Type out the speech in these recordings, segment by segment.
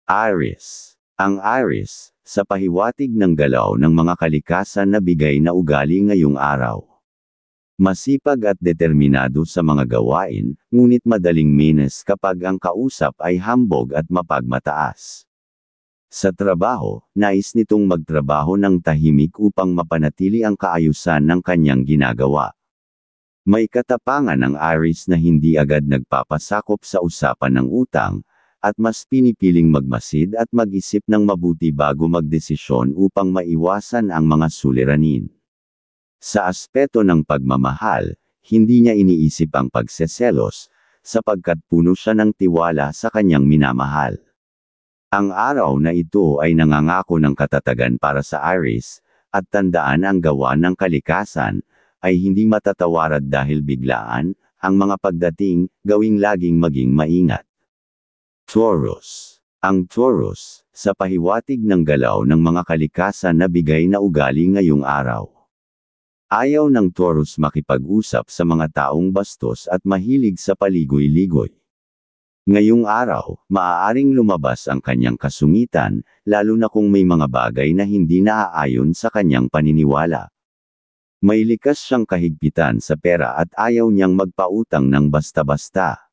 Aries. Ang Aries, sa pahiwatig ng galaw ng mga kalikasan na bigay na ugali ngayong araw. Masipag at determinado sa mga gawain, ngunit madaling minus kapag ang kausap ay hambog at mapagmataas. Sa trabaho, nais nitong magtrabaho ng tahimik upang mapanatili ang kaayusan ng kanyang ginagawa. May katapangan ang Aries na hindi agad nagpapasakop sa usapan ng utang, at mas pinipiling magmasid at mag-isip ng mabuti bago magdesisyon upang maiwasan ang mga suliranin. Sa aspeto ng pagmamahal, hindi niya iniisip ang pagseselos, sapagkat puno siya ng tiwala sa kanyang minamahal. Ang araw na ito ay nangangako ng katatagan para sa Aries, at tandaan ang gawa ng kalikasan, ay hindi matatawarad dahil biglaan, ang mga pagdating, gawing laging maging maingat. Taurus. Ang Taurus, sa pahiwatig ng galaw ng mga kalikasan na bigay na ugali ngayong araw. Ayaw ng Taurus makipag-usap sa mga taong bastos at mahilig sa paligoy-ligoy. Ngayong araw, maaaring lumabas ang kanyang kasungitan, lalo na kung may mga bagay na hindi naaayon sa kanyang paniniwala. May likas siyang kahigpitan sa pera at ayaw niyang magpautang ng basta-basta.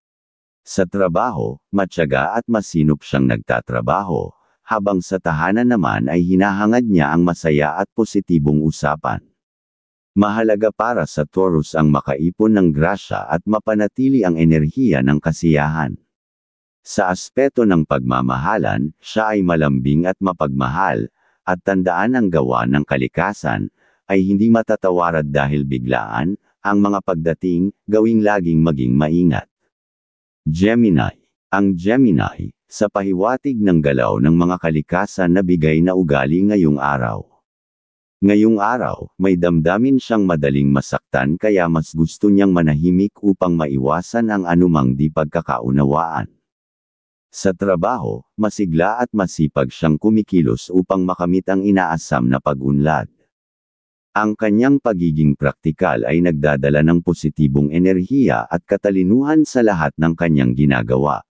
Sa trabaho, matyaga at masinop siyang nagtatrabaho, habang sa tahanan naman ay hinahangad niya ang masaya at positibong usapan. Mahalaga para sa Taurus ang makaipon ng grasya at mapanatili ang enerhiya ng kasiyahan. Sa aspeto ng pagmamahalan, siya ay malambing at mapagmahal, at tandaan ang gawa ng kalikasan, ay hindi matatawarad dahil biglaan, ang mga pagdating, gawing laging maging maingat. Gemini. Ang Gemini, sa pahiwatig ng galaw ng mga kalikasan na bigay na ugali ngayong araw. Ngayong araw, may damdamin siyang madaling masaktan kaya mas gusto niyang manahimik upang maiwasan ang anumang di pagkakaunawaan. Sa trabaho, masigla at masipag siyang kumikilos upang makamit ang inaasam na pag-unlad. Ang kanyang pagiging praktikal ay nagdadala ng positibong enerhiya at katalinuhan sa lahat ng kanyang ginagawa.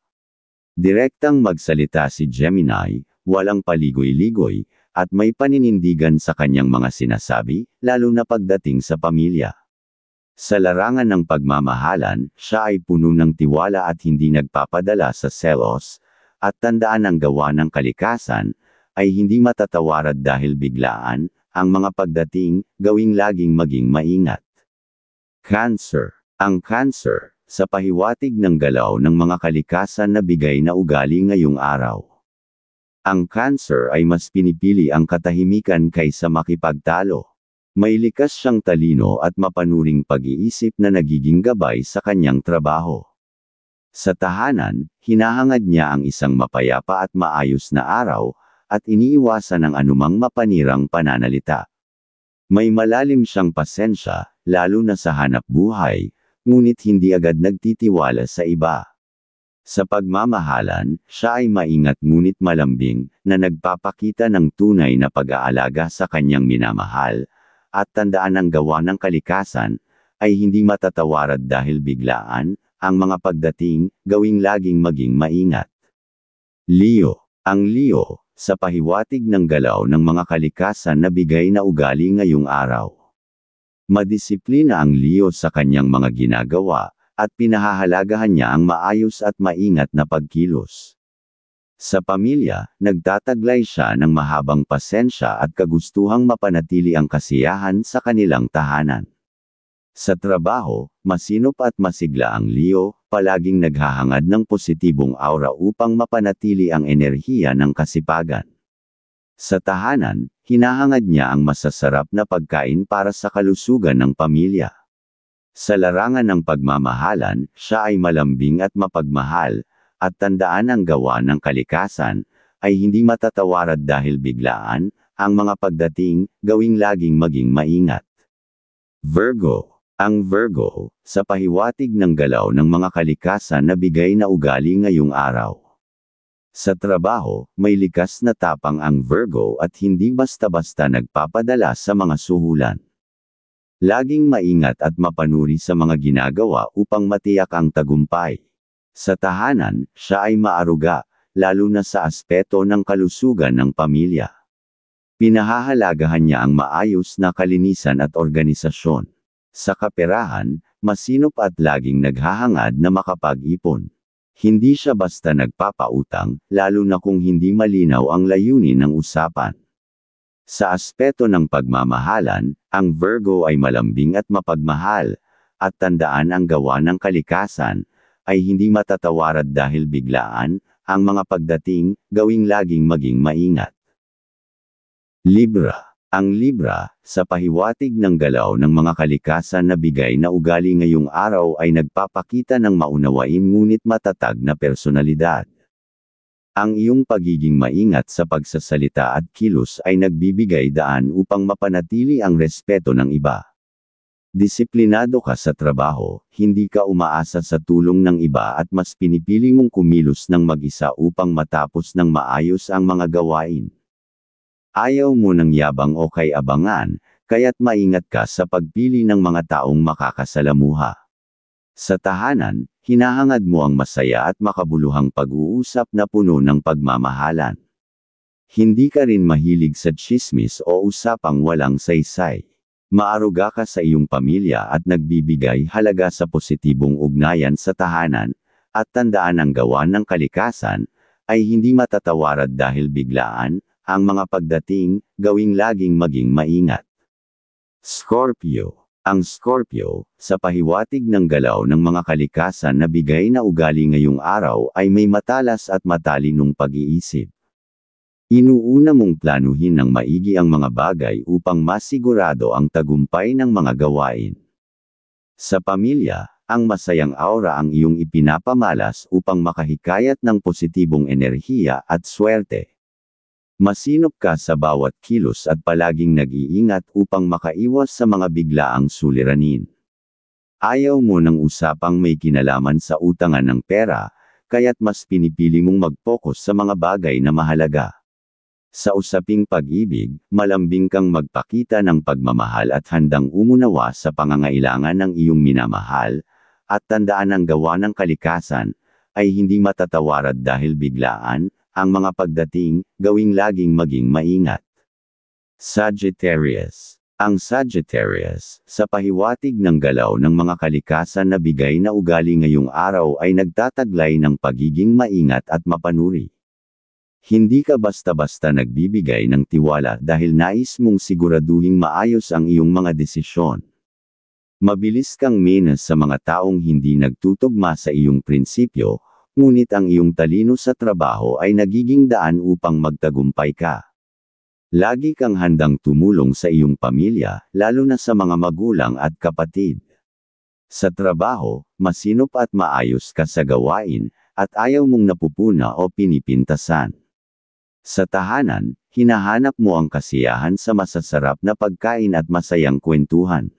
Direktang magsalita si Gemini, walang paligoy-ligoy, at may paninindigan sa kanyang mga sinasabi, lalo na pagdating sa pamilya. Sa larangan ng pagmamahalan, siya ay puno ng tiwala at hindi nagpapadala sa selos, at tandaan ang gawa ng kalikasan, ay hindi matatawarad dahil biglaan, ang mga pagdating, gawing laging maging maingat. Cancer. Ang Cancer, sa pahiwatig ng galaw ng mga kalikasan na bigay na ugali ngayong araw. Ang Cancer ay mas pinipili ang katahimikan kaysa makipagtalo. May likas siyang talino at mapanuring pag-iisip na nagiging gabay sa kanyang trabaho. Sa tahanan, hinahangad niya ang isang mapayapa at maayos na araw, at iniiwasan ang anumang mapanirang pananalita. May malalim siyang pasensya, lalo na sa hanap buhay, ngunit hindi agad nagtitiwala sa iba. Sa pagmamahalan, siya ay maingat ngunit malambing, na nagpapakita ng tunay na pag-aalaga sa kanyang minamahal, at tandaan ang gawa ng kalikasan, ay hindi matatawarad dahil biglaan, ang mga pagdating, gawing laging maging maingat. Leo. Ang Leo, sa pahiwatig ng galaw ng mga kalikasan na bigay na ugali ngayong araw. Madisiplina ang Leo sa kanyang mga ginagawa, at pinahahalagahan niya ang maayos at maingat na pagkilos. Sa pamilya, nagtataglay siya ng mahabang pasensya at kagustuhang mapanatili ang kasiyahan sa kanilang tahanan. Sa trabaho, masinop at masigla ang Leo, palaging naghahangad ng positibong aura upang mapanatili ang enerhiya ng kasipagan. Sa tahanan, hinahangad niya ang masasarap na pagkain para sa kalusugan ng pamilya. Sa larangan ng pagmamahalan, siya ay malambing at mapagmahal, at tandaan ang gawa ng kalikasan, ay hindi matatawarad dahil biglaan, ang mga pagdating, gawing laging maging maingat. Virgo. Ang Virgo, sa pahiwatig ng galaw ng mga kalikasan na bigay na ugali ngayong araw. Sa trabaho, may likas na tapang ang Virgo at hindi basta-basta nagpapadala sa mga suhulan. Laging maingat at mapanuri sa mga ginagawa upang matiyak ang tagumpay. Sa tahanan, siya ay maaruga, lalo na sa aspeto ng kalusugan ng pamilya. Pinahahalagahan niya ang maayos na kalinisan at organisasyon. Sa kaperahan, masinop at laging naghahangad na makapag-ipon. Hindi siya basta nagpapautang, lalo na kung hindi malinaw ang layunin ng usapan. Sa aspeto ng pagmamahalan, ang Virgo ay malambing at mapagmahal, at tandaan ang gawa ng kalikasan, ay hindi matatawarad dahil biglaan, ang mga pagdating, gawing laging maging maingat. Libra. Ang Libra, sa pahiwatig ng galaw ng mga kalikasan na bigay na ugali ngayong araw ay nagpapakita ng maunawain ngunit matatag na personalidad. Ang iyong pagiging maingat sa pagsasalita at kilos ay nagbibigay daan upang mapanatili ang respeto ng iba. Disiplinado ka sa trabaho, hindi ka umaasa sa tulong ng iba at mas pinipili mong kumilos ng mag-isa upang matapos ng maayos ang mga gawain. Ayaw mo ng yabang o kay-abangan, kaya't maingat ka sa pagpili ng mga taong makakasalamuha. Sa tahanan, hinahangad mo ang masaya at makabuluhang pag-uusap na puno ng pagmamahalan. Hindi ka rin mahilig sa tsismis o usapang walang saysay. Maaruga ka sa iyong pamilya at nagbibigay halaga sa positibong ugnayan sa tahanan, at tandaan ang gawa ng kalikasan, ay hindi matatawarad dahil biglaan, ang mga pagdating, gawing laging maging maingat. Scorpio. Ang Scorpio, sa pahiwatig ng galaw ng mga kalikasan na bigay na ugali ngayong araw ay may matalas at matalinong pag-iisip. Inuuna mong planuhin ng maigi ang mga bagay upang masigurado ang tagumpay ng mga gawain. Sa pamilya, ang masayang aura ang iyong ipinapamalas upang makahikayat ng positibong enerhiya at swerte. Masinop ka sa bawat kilos at palaging nag-iingat upang makaiwas sa mga biglaang suliranin. Ayaw mo ng usapang may kinalaman sa utangan ng pera, kaya't mas pinipili mong mag-focus sa mga bagay na mahalaga. Sa usaping pag-ibig, malambing kang magpakita ng pagmamahal at handang umunawa sa pangangailangan ng iyong minamahal, at tandaan ang gawa ng kalikasan, ay hindi matatawarad dahil biglaan, ang mga pagdating, gawing laging maging maingat. Sagittarius. Ang Sagittarius, sa pahiwatig ng galaw ng mga kalikasan na bigay na ugali ngayong araw ay nagtataglay ng pagiging maingat at mapanuri. Hindi ka basta-basta nagbibigay ng tiwala dahil nais mong siguraduhing maayos ang iyong mga desisyon. Mabilis kang menas sa mga taong hindi nagtutugma sa iyong prinsipyo, ngunit ang iyong talino sa trabaho ay nagiging daan upang magtagumpay ka. Lagi kang handang tumulong sa iyong pamilya, lalo na sa mga magulang at kapatid. Sa trabaho, masinop at maayos ka sa gawain, at ayaw mong napupuna o pinipintasan. Sa tahanan, hinahanap mo ang kasiyahan sa masasarap na pagkain at masayang kwentuhan.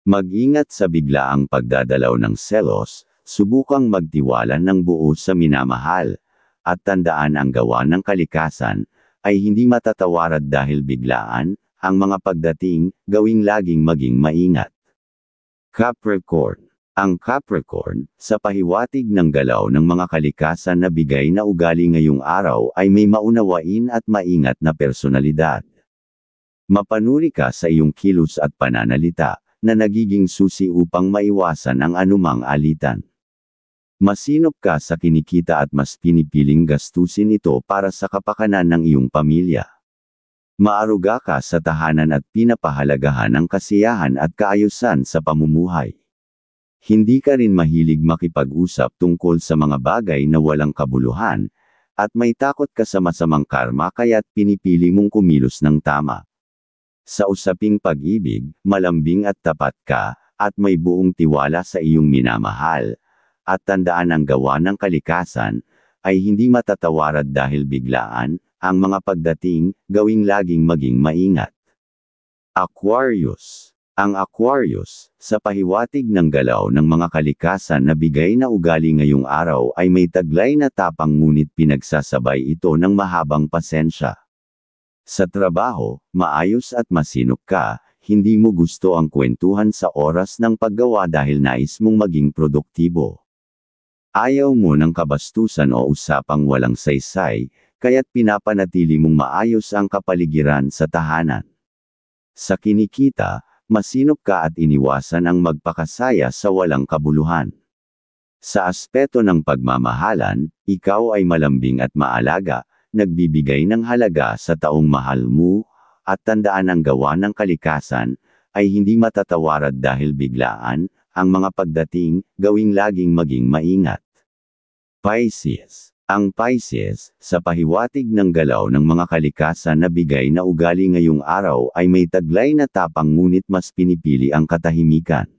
Mag-ingat sa biglaang pagdadalaw ng selos, subukang magtiwala ng buo sa minamahal, at tandaan ang gawa ng kalikasan, ay hindi matatawarad dahil biglaan, ang mga pagdating, gawing laging maging maingat. Capricorn. Ang Capricorn, sa pahiwatig ng galaw ng mga kalikasan na bigay na ugali ngayong araw ay may maunawain at maingat na personalidad. Mapanuri ka sa iyong kilos at pananalita, na nagiging susi upang maiwasan ang anumang alitan. Masinop ka sa kinikita at mas pinipiling gastusin ito para sa kapakanan ng iyong pamilya. Maaruga ka sa tahanan at pinapahalagahan ang kasiyahan at kaayusan sa pamumuhay. Hindi ka rin mahilig makipag-usap tungkol sa mga bagay na walang kabuluhan, at may takot ka sa masamang karma kaya't pinipili mong kumilos ng tama. Sa usaping pag-ibig, malambing at tapat ka, at may buong tiwala sa iyong minamahal. At tandaan ang gawa ng kalikasan, ay hindi matatawarad dahil biglaan, ang mga pagdating, gawing laging maging maingat. Aquarius. Ang Aquarius, sa pahiwatig ng galaw ng mga kalikasan na bigay na ugali ngayong araw ay may taglay na tapang ngunit pinagsasabay ito ng mahabang pasensya. Sa trabaho, maayos at masinop ka, hindi mo gusto ang kwentuhan sa oras ng paggawa dahil nais mong maging produktibo. Ayaw mo ng kabastusan o usapang walang saysay, kaya't pinapanatili mong maayos ang kapaligiran sa tahanan. Sa kinikita, masinop ka at iniwasan ang magpakasaya sa walang kabuluhan. Sa aspeto ng pagmamahalan, ikaw ay malambing at maalaga, nagbibigay ng halaga sa taong mahal mo, at tandaan ang gawa ng kalikasan, ay hindi matatawarad dahil biglaan, ang mga pagdating, gawing laging maging maingat. Pisces. Ang Pisces, sa pahiwatig ng galaw ng mga kalikasan na bigay na ugali ngayong araw ay may taglay na tapang ngunit mas pinipili ang katahimikan.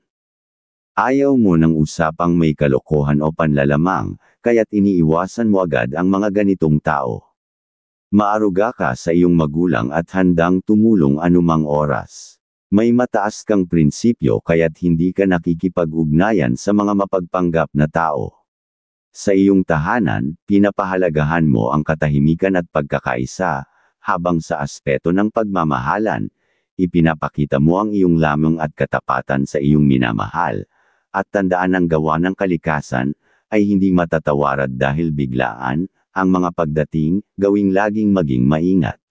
Ayaw mo ng usapang may kalokohan o panlalamang, kaya't iniiwasan mo agad ang mga ganitong tao. Maaruga ka sa iyong magulang at handang tumulong anumang oras. May mataas kang prinsipyo kaya't hindi ka nakikipag-ugnayan sa mga mapagpanggap na tao. Sa iyong tahanan, pinapahalagahan mo ang katahimikan at pagkakaisa, habang sa aspeto ng pagmamahalan, ipinapakita mo ang iyong lamang at katapatan sa iyong minamahal, at tandaan ang gawa ng kalikasan, ay hindi matatawarad dahil biglaan, ang mga pagdating, gawing laging maging maingat.